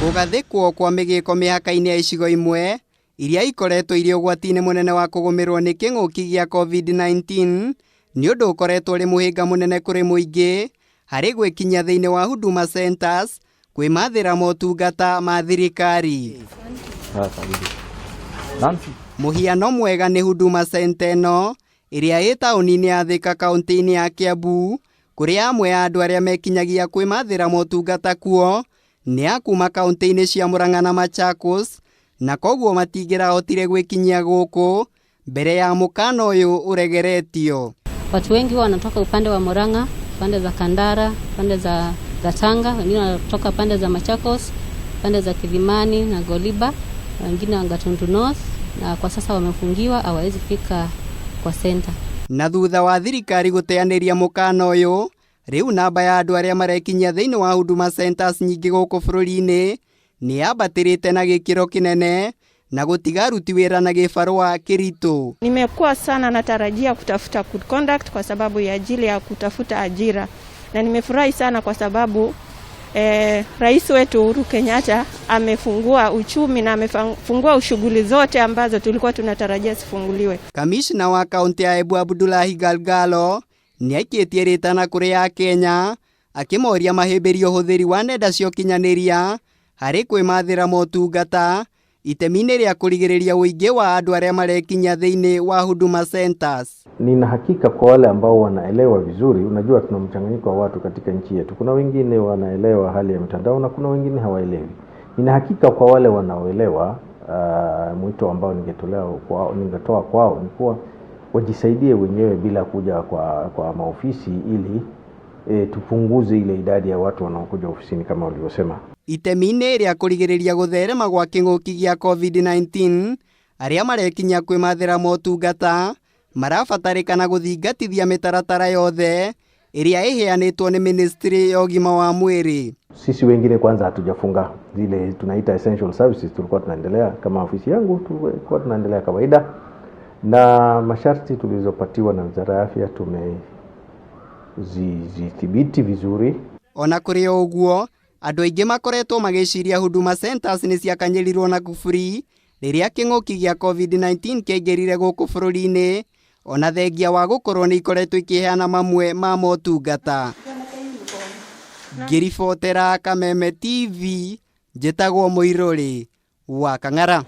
Kugathikwo kwa migiko mihaka-ini ya icigo imwe iria ikoretwo iri ugwati-ini munene wa kugumirwo ni king'uki gia COVID-19 ni undu ukoretwo uri muhinga munene kuri muingi hari gwikinyia thiini wa Huduma Centers kwimathira motungata ma thirikari. Muhiano mwega ni Huduma Center ino iria ĩ taũni-inĩ ya Thika kaũntĩ-inĩ ya Kiambu, kuria amwe ya andu aria mekinyagia kwimathira motungata kuo ni a kuma kaũntĩ-inĩ cia Murang'a na Machakos, na koguo matingĩrahotire gwikinyia guku mbere ya mukana uyu uregeretio. Watu wengi wanatoka upande wa Murang'a, pande za Kandara, pande za Gatanga, wengine wanatoka pande za Machakos, pande za Kilimani na Goliba, wengine wa Gatundu North, na kwa sasa wamefungiwa hawawezi fika kwa center. Na thutha wa thirikari guteaniria mukana uyu, riu namba ya andu aria marekinyia thiini wa Huduma Centers nyingi guku bururi-ini ni ambatirite na gikiro kinene na gutiga aruti wira na gibarua kiritu. Nimekuwa sana natarajia kutafuta good conduct kwa sababu ya ajili ya kutafuta ajira, na nimefurahi sana kwa sababu Rais wetu Uhuru Kenyatta amefungua uchumi na amefungua shughuli zote ambazo tulikuwa tunatarajia sifunguliwe. Kamishna wa kaunti ya Embu Abdullahi Galgalo ni aikitie ritana kuri ya Kenya akimoria mahimbirio huthiri wa nenda cia ukinyaniria hari kwimathira motungata itemi-ini ria kurigiriria uingi wa andu aria marekinya thiini wa Huduma Centers. Nina hakika kwa wale ambao wanaelewa vizuri, unajua tuna mchanganyiko wa watu katika nchi yetu. Kuna wengine wanaelewa hali ya mtandao na kuna wengine hawaelewi. Nina hakika kwa wale wanaoelewa, mwito ambao ningetoa kwao ni kuwa wajisaidie wenyewe bila kuja kwa maofisi ili tupunguze ile idadi ya watu wanaokuja ofisini kama walivyosema. Itemi-ini ria kurigiriria gutherema gwa king'uki gia COVID-19 aria marekinya kwimathira motungata marabatarikana guthingatithia mitaratara yothe iria iheanitwo ni Ministry ya Ugima wa Mwiri. Sisi wengine kwanza hatujafunga zile tunaita essential services, tulikuwa tunaendelea kama ofisi yangu, tulikuwa tunaendelea kawaida, na masharti tulizopatiwa na Wizara ya Afya tumezithibiti vizuri. Ona kuri uguo andu aingi makoretwo magiciria Huduma Centers ni ciakanyirirwo na kufuri riria king'uki gia COVID-19 kiaingirire guku bururi-ini, ona thengia wa gukorwo ni ikoretwo ikiheana mamwe ma motungata. Ngiribotera Kameme TV, njitagwo Muiruri wa Kang'ara.